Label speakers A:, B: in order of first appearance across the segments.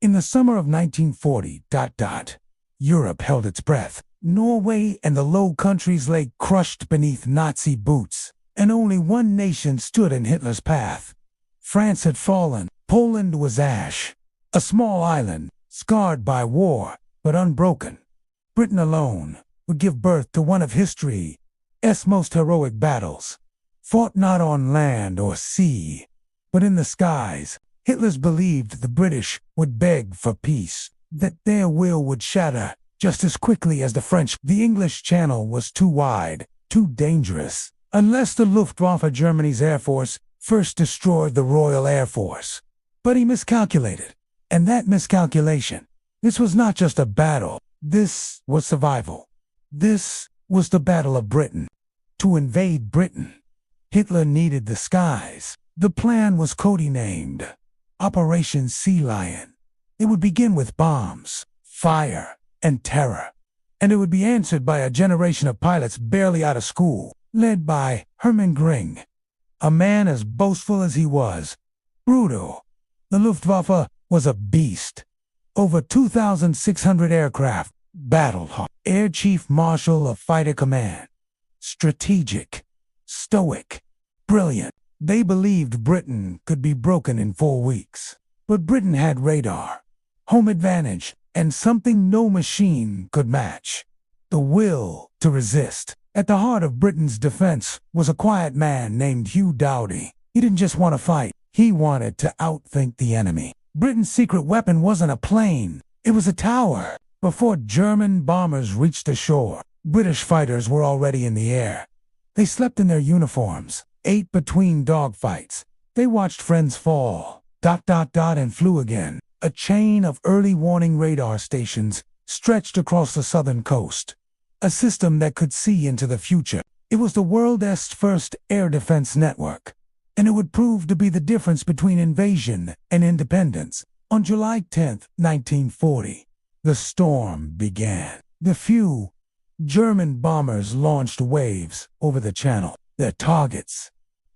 A: In the summer of 1940, Europe held its breath. Norway and the Low Countries lay crushed beneath Nazi boots, and only one nation stood in Hitler's path. France had fallen. Poland was ash, a small island, scarred by war, but unbroken. Britain alone would give birth to one of history's most heroic battles, fought not on land or sea, but in the skies. Hitler believed the British would beg for peace, that their will would shatter just as quickly as the French. The English Channel was too wide, too dangerous, unless the Luftwaffe, Germany's air force, first destroyed the Royal Air Force. But he miscalculated, and that miscalculation, this was not just a battle, this was survival. This was the Battle of Britain. To invade Britain, Hitler needed the skies. The plan was codenamed Operation Sea Lion. It would begin with bombs, fire, and terror, and it would be answered by a generation of pilots barely out of school, led by Hermann Göring, a man as boastful as he was brutal. The Luftwaffe was a beast. Over 2,600 aircraft, battle-hawk, Air Chief Marshal of Fighter Command, strategic, stoic, brilliant. They believed Britain could be broken in 4 weeks. But Britain had radar, home advantage, and something no machine could match: the will to resist. At the heart of Britain's defense was a quiet man named Hugh Doughty. He didn't just want to fight, he wanted to outthink the enemy. Britain's secret weapon wasn't a plane, it was a tower. Before German bombers reached the shore, British fighters were already in the air. They slept in their uniforms, ate between dogfights. They watched friends fall, and flew again. A chain of early warning radar stations stretched across the southern coast, a system that could see into the future. It was the world's first air defense network, and it would prove to be the difference between invasion and independence. On July 10, 1940, the storm began. The few German bombers launched waves over the channel. Their targets: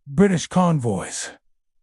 A: British convoys,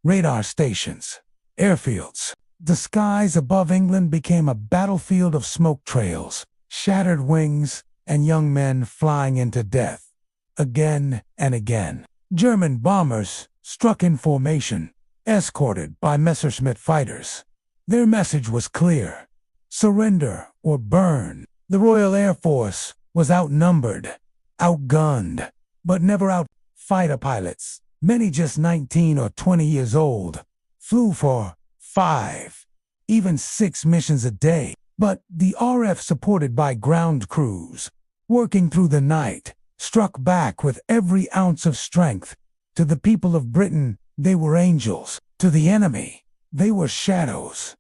A: radar stations, airfields. The skies above England became a battlefield of smoke trails, shattered wings, and young men flying into death. Again and again, German bombers struck in formation, escorted by Messerschmitt fighters. Their message was clear: surrender or burn. The Royal Air Force was outnumbered, outgunned, but never out. Fighter pilots, many just 19 or 20 years old, flew for 5, even 6 missions a day. But the RF, supported by ground crews, working through the night, struck back with every ounce of strength. To the people of Britain, they were angels. To the enemy, they were shadows.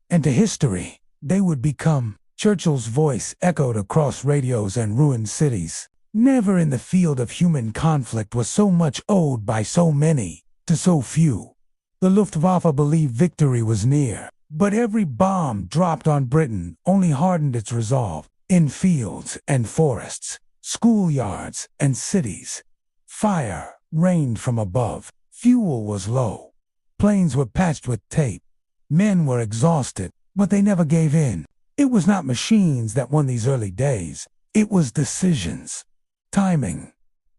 A: And to history, they would become. Churchill's voice echoed across radios and ruined cities. Never in the field of human conflict was so much owed by so many to so few. The Luftwaffe believed victory was near, but every bomb dropped on Britain only hardened its resolve. In fields and forests, schoolyards and cities, fire rained from above. Fuel was low. Planes were patched with tape. Men were exhausted, but they never gave in. It was not machines that won these early days. It was decisions, timing,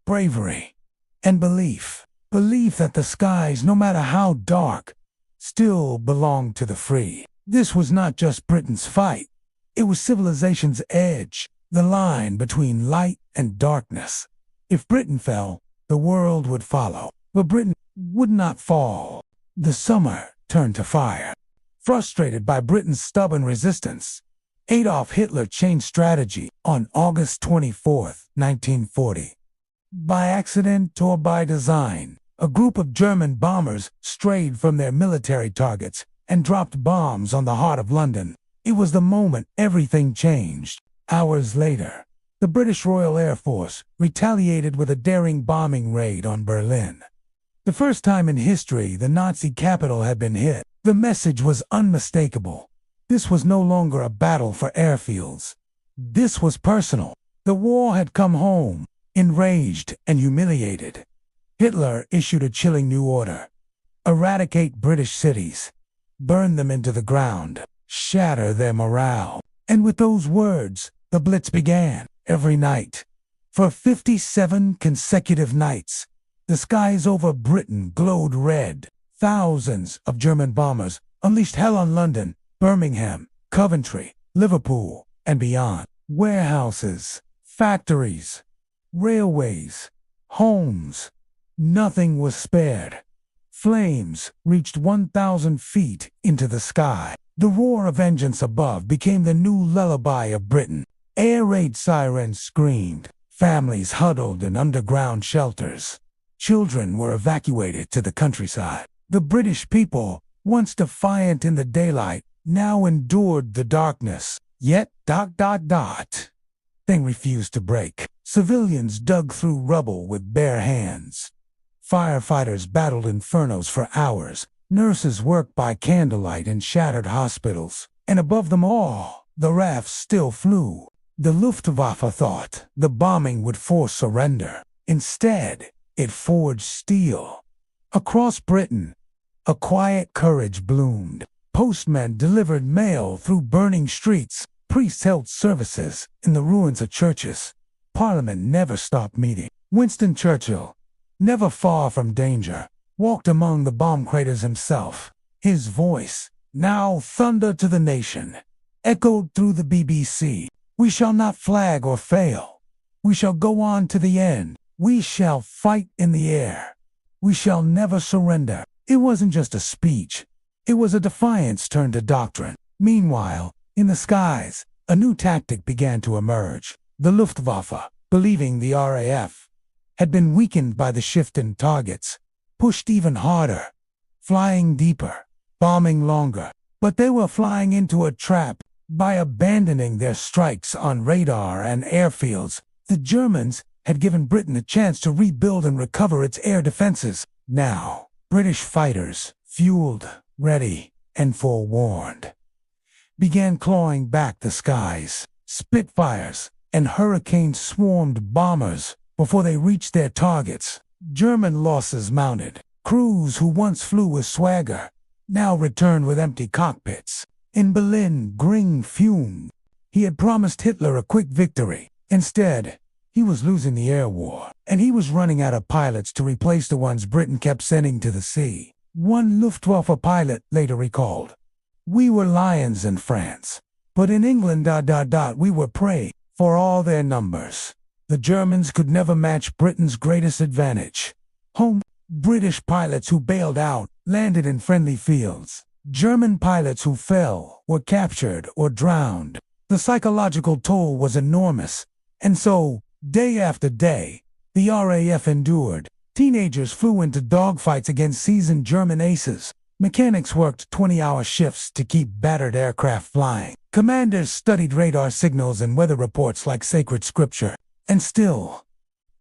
A: bravery, and belief. Belief that the skies, no matter how dark, still belonged to the free. This was not just Britain's fight. It was civilization's edge, the line between light and darkness. If Britain fell, the world would follow. But Britain would not fall. The summer turned to fire. Frustrated by Britain's stubborn resistance, Adolf Hitler changed strategy on August 24, 1940. By accident or by design, a group of German bombers strayed from their military targets and dropped bombs on the heart of London. It was the moment everything changed. Hours later, the British Royal Air Force retaliated with a daring bombing raid on Berlin. The first time in history the Nazi capital had been hit. The message was unmistakable. This was no longer a battle for airfields. This was personal. The war had come home, enraged and humiliated. Hitler issued a chilling new order: eradicate British cities, burn them into the ground. shatter their morale. And with those words, the blitz began. Every night, for 57 consecutive nights, the skies over Britain glowed red. Thousands of German bombers unleashed hell on London, Birmingham, Coventry, Liverpool, and beyond. Warehouses, factories, railways, homes, nothing was spared. Flames reached 1,000 feet into the sky. The roar of vengeance above became the new lullaby of Britain. Air raid sirens screamed. Families huddled in underground shelters. Children were evacuated to the countryside. The British people, once defiant in the daylight, now endured the darkness. Yet, thing refused to break. Civilians dug through rubble with bare hands. Firefighters battled infernos for hours. Nurses worked by candlelight in shattered hospitals. And above them all, the RAF still flew. The Luftwaffe thought the bombing would force surrender. Instead, it forged steel. Across Britain, a quiet courage bloomed. Postmen delivered mail through burning streets. Priests held services in the ruins of churches. Parliament never stopped meeting. Winston Churchill, never far from danger, walked among the bomb craters himself. His voice, now thunder to the nation, echoed through the BBC. We shall not flag or fail. We shall go on to the end. We shall fight in the air. We shall never surrender. It wasn't just a speech. It was a defiance turned to doctrine. Meanwhile, in the skies, a new tactic began to emerge. The Luftwaffe, believing the RAF had been weakened by the shift in targets, pushed even harder, flying deeper, bombing longer. But they were flying into a trap. By abandoning their strikes on radar and airfields, the Germans had given Britain a chance to rebuild and recover its air defenses. Now, British fighters, fueled, ready, and forewarned, began clawing back the skies. Spitfires and Hurricanes swarmed bombers before they reached their targets. German losses mounted. Crews who once flew with swagger now returned with empty cockpits. In Berlin, Gring fumed. He had promised Hitler a quick victory. Instead, he was losing the air war, and he was running out of pilots to replace the ones Britain kept sending to the sea. One Luftwaffe pilot later recalled, "We were lions in France, but in England, we were prey for all their numbers." The Germans could never match Britain's greatest advantage. Home British pilots who bailed out landed in friendly fields. German pilots who fell were captured or drowned. The psychological toll was enormous, and so, day after day, the RAF endured. Teenagers flew into dogfights against seasoned German aces. Mechanics worked 20-hour shifts to keep battered aircraft flying. Commanders studied radar signals and weather reports like sacred scripture. And still,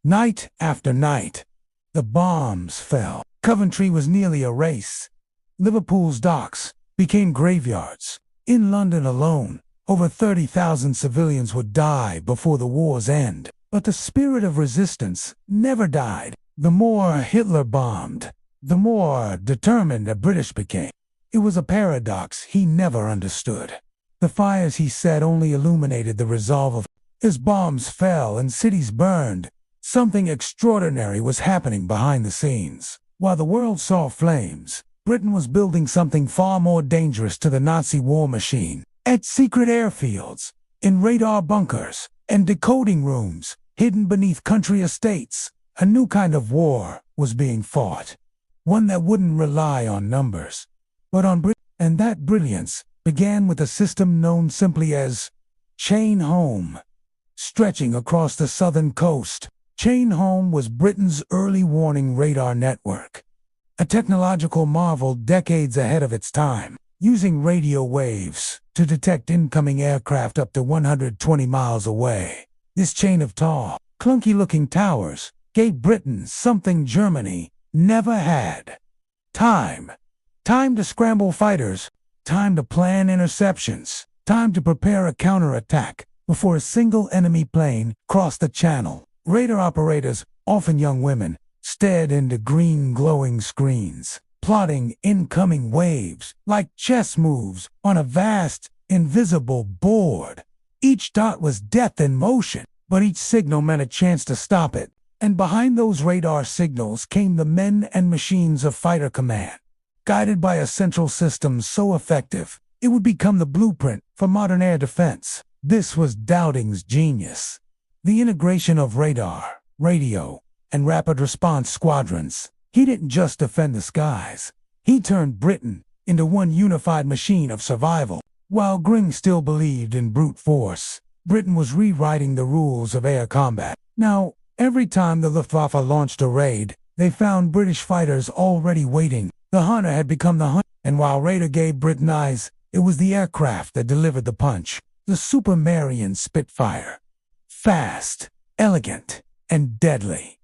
A: night after night, the bombs fell. Coventry was nearly a race. Liverpool's docks became graveyards. In London alone, over 30,000 civilians would die before the war's end. But the spirit of resistance never died. The more Hitler bombed, the more determined the British became. It was a paradox he never understood. The fires, he said, only illuminated the resolve of. As bombs fell and cities burned, something extraordinary was happening behind the scenes. While the world saw flames, Britain was building something far more dangerous to the Nazi war machine. At secret airfields, in radar bunkers, and decoding rooms, hidden beneath country estates, a new kind of war was being fought. One that wouldn't rely on numbers, but on brilliance. And that brilliance began with a system known simply as Chain Home. Stretching across the southern coast, Chain Home was Britain's early warning radar network. A technological marvel decades ahead of its time, using radio waves to detect incoming aircraft up to 120 miles away. This chain of tall, clunky-looking towers gave Britain something Germany never had. Time. Time to scramble fighters. Time to plan interceptions. Time to prepare a counterattack before a single enemy plane crossed the channel. Radar operators, often young women, stared into green glowing screens. plotting incoming waves like chess moves on a vast, invisible board. Each dot was death in motion, but each signal meant a chance to stop it. And behind those radar signals came the men and machines of fighter command, guided by a central system so effective it would become the blueprint for modern air defense. This was Dowding's genius. The integration of radar, radio, and rapid response squadrons. He didn't just defend the skies. He turned Britain into one unified machine of survival. While Gring still believed in brute force, Britain was rewriting the rules of air combat. Now, every time the Luftwaffe launched a raid, they found British fighters already waiting. The hunter had become the hunter, and while radar gave Britain eyes, it was the aircraft that delivered the punch. The Supermarine Spitfire, fast, elegant, and deadly,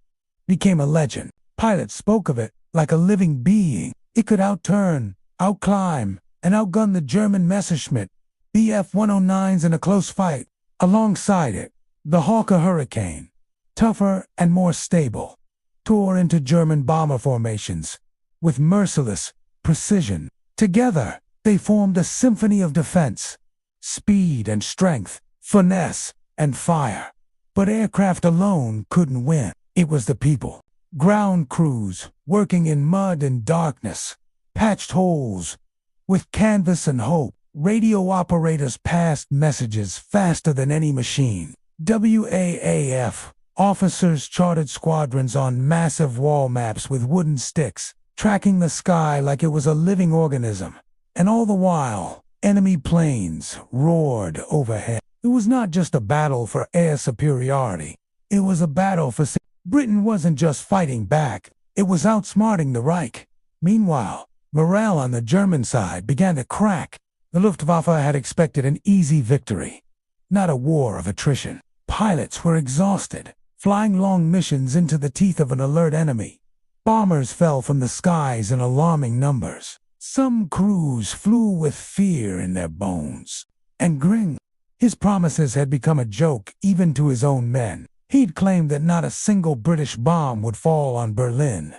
A: became a legend. Pilots spoke of it like a living being. It could outturn, outclimb, and outgun the German Messerschmitt Bf-109s in a close fight. Alongside it, the Hawker Hurricane, tougher and more stable, tore into German bomber formations with merciless precision. Together, they formed a symphony of defense, speed and strength, finesse and fire. But aircraft alone couldn't win. It was the people. Ground crews working in mud and darkness, patched holes with canvas and hope. Radio operators passed messages faster than any machine. WAAF officers charted squadrons on massive wall maps with wooden sticks, tracking the sky like it was a living organism. And all the while, enemy planes roared overhead. It was not just a battle for air superiority. It was a battle for... Britain wasn't just fighting back, it was outsmarting the Reich. Meanwhile, morale on the German side began to crack. The Luftwaffe had expected an easy victory, not a war of attrition. Pilots were exhausted, flying long missions into the teeth of an alert enemy. Bombers fell from the skies in alarming numbers. Some crews flew with fear in their bones. And Gring, his promises had become a joke even to his own men. He'd claimed that not a single British bomb would fall on Berlin.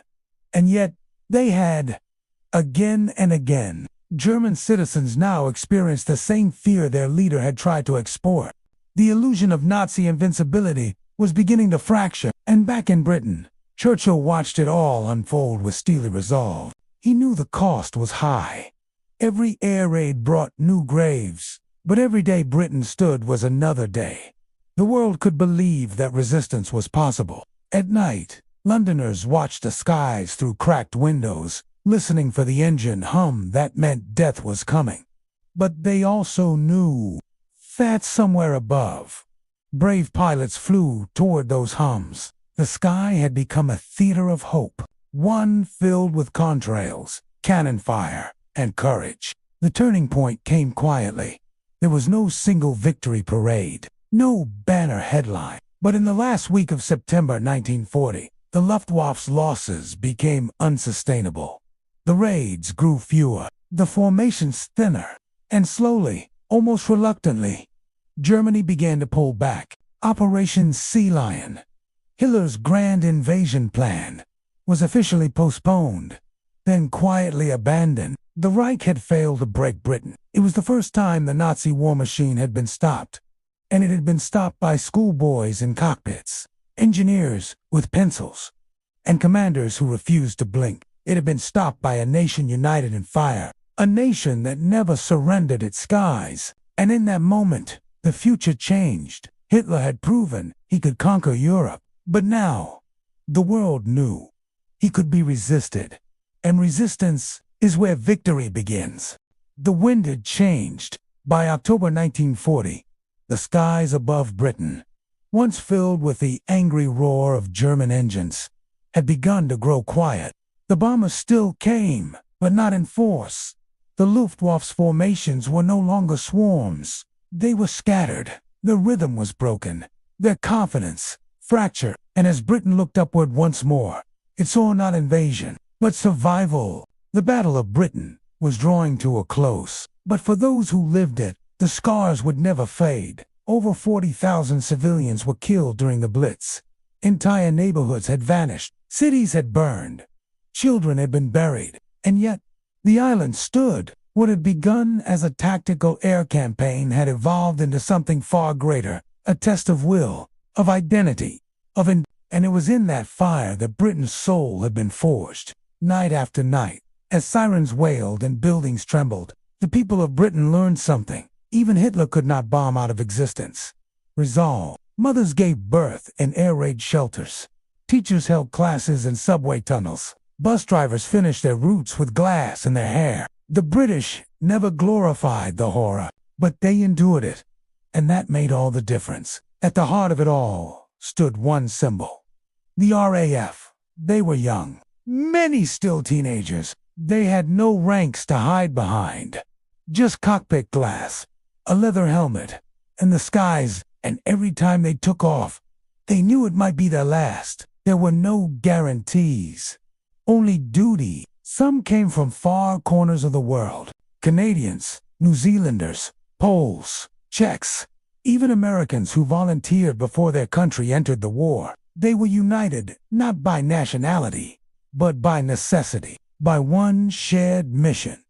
A: And yet, they had. Again and again, German citizens now experienced the same fear their leader had tried to export. The illusion of Nazi invincibility was beginning to fracture, and back in Britain, Churchill watched it all unfold with steely resolve. He knew the cost was high. Every air raid brought new graves, but every day Britain stood was another day. The world could believe that resistance was possible. At night, Londoners watched the skies through cracked windows, listening for the engine hum that meant death was coming. But they also knew that somewhere above, brave pilots flew toward those hums. The sky had become a theater of hope, one filled with contrails, cannon fire, and courage. The turning point came quietly. There was no single victory parade, no banner headline. But in the last week of September 1940, the Luftwaffe's losses became unsustainable. The raids grew fewer, the formations thinner, and slowly, almost reluctantly, Germany began to pull back. Operation Sea Lion, Hitler's grand invasion plan, was officially postponed, then quietly abandoned. The Reich had failed to break Britain. It was the first time the Nazi war machine had been stopped, and it had been stopped by schoolboys in cockpits, engineers with pencils, and commanders who refused to blink. It had been stopped by a nation united in fire, a nation that never surrendered its skies. And in that moment, the future changed. Hitler had proven he could conquer Europe, but now, the world knew he could be resisted, and resistance is where victory begins. The wind had changed. By October 1940, the skies above Britain, once filled with the angry roar of German engines, had begun to grow quiet. The bombers still came, but not in force. The Luftwaffe's formations were no longer swarms. They were scattered. Their rhythm was broken, their confidence fractured. And as Britain looked upward once more, it saw not invasion, but survival. The Battle of Britain was drawing to a close. But for those who lived it, the scars would never fade. Over 40,000 civilians were killed during the Blitz. Entire neighborhoods had vanished. Cities had burned. Children had been buried. And yet, the island stood. What had begun as a tactical air campaign had evolved into something far greater, a test of will, of identity, and it was in that fire that Britain's soul had been forged. Night after night, as sirens wailed and buildings trembled, the people of Britain learned something. Even Hitler could not bomb out of existence. Resolve. Mothers gave birth in air raid shelters. Teachers held classes in subway tunnels. Bus drivers finished their routes with glass in their hair. The British never glorified the horror, but they endured it. And that made all the difference. At the heart of it all stood one symbol. The RAF. They were young. Many still teenagers. They had no ranks to hide behind. Just cockpit glass, a leather helmet, and the skies, and every time they took off, they knew it might be their last. There were no guarantees. Only duty. Some came from far corners of the world. Canadians, New Zealanders, Poles, Czechs, even Americans who volunteered before their country entered the war. They were united, not by nationality, but by necessity, by one shared mission.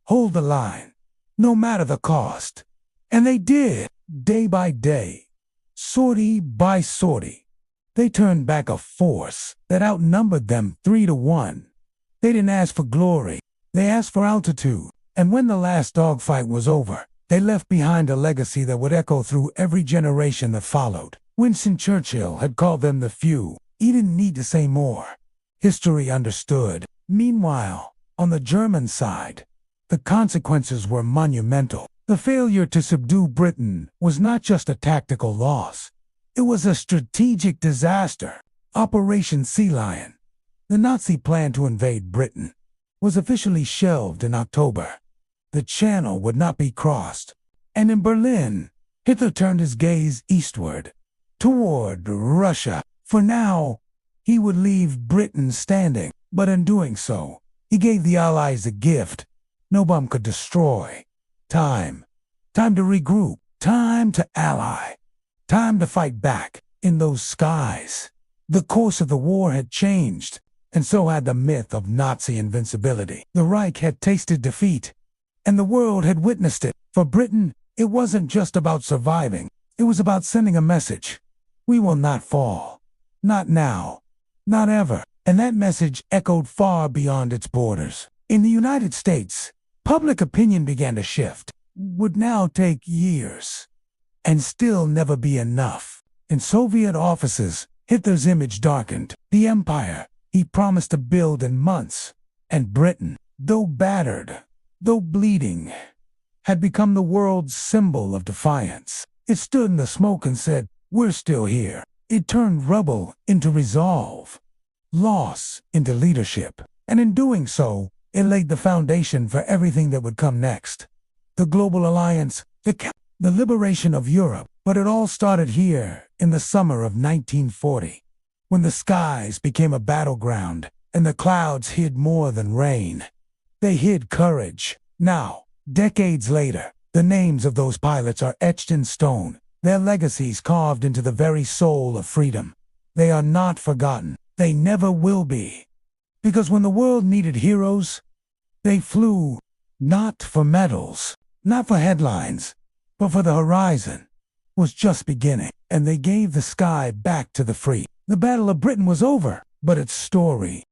A: Hold the line, no matter the cost. And they did, day by day, sortie by sortie. They turned back a force that outnumbered them 3-1. They didn't ask for glory, they asked for altitude. And when the last dogfight was over, they left behind a legacy that would echo through every generation that followed. Winston Churchill had called them the few. He didn't need to say more. History understood. Meanwhile, on the German side, the consequences were monumental. The failure to subdue Britain was not just a tactical loss. It was a strategic disaster. Operation Sea Lion, the Nazi plan to invade Britain, was officially shelved in October. The Channel would not be crossed. And in Berlin, Hitler turned his gaze eastward, toward Russia. For now, he would leave Britain standing, but in doing so, he gave the Allies a gift no bomb could destroy. Time. Time to regroup. Time to ally. Time to fight back. In those skies, the course of the war had changed, and so had the myth of Nazi invincibility. The Reich had tasted defeat, and the world had witnessed it. For Britain, it wasn't just about surviving. It was about sending a message. We will not fall. Not now. Not ever. And that message echoed far beyond its borders. In the United States, public opinion began to shift. Would now take years, and still never be enough. In Soviet offices, Hitler's image darkened. The empire he promised to build in months. And Britain, though battered, though bleeding, had become the world's symbol of defiance. It stood in the smoke and said, "We're still here." It turned rubble into resolve, loss into leadership, and in doing so, it laid the foundation for everything that would come next. The global alliance, the liberation of Europe. But it all started here in the summer of 1940, when the skies became a battleground and the clouds hid more than rain. They hid courage. Now, decades later, the names of those pilots are etched in stone, their legacies carved into the very soul of freedom. They are not forgotten. They never will be. Because when the world needed heroes, they flew not for medals, not for headlines, but for the horizon was just beginning, and they gave the sky back to the free. The Battle of Britain was over, but its story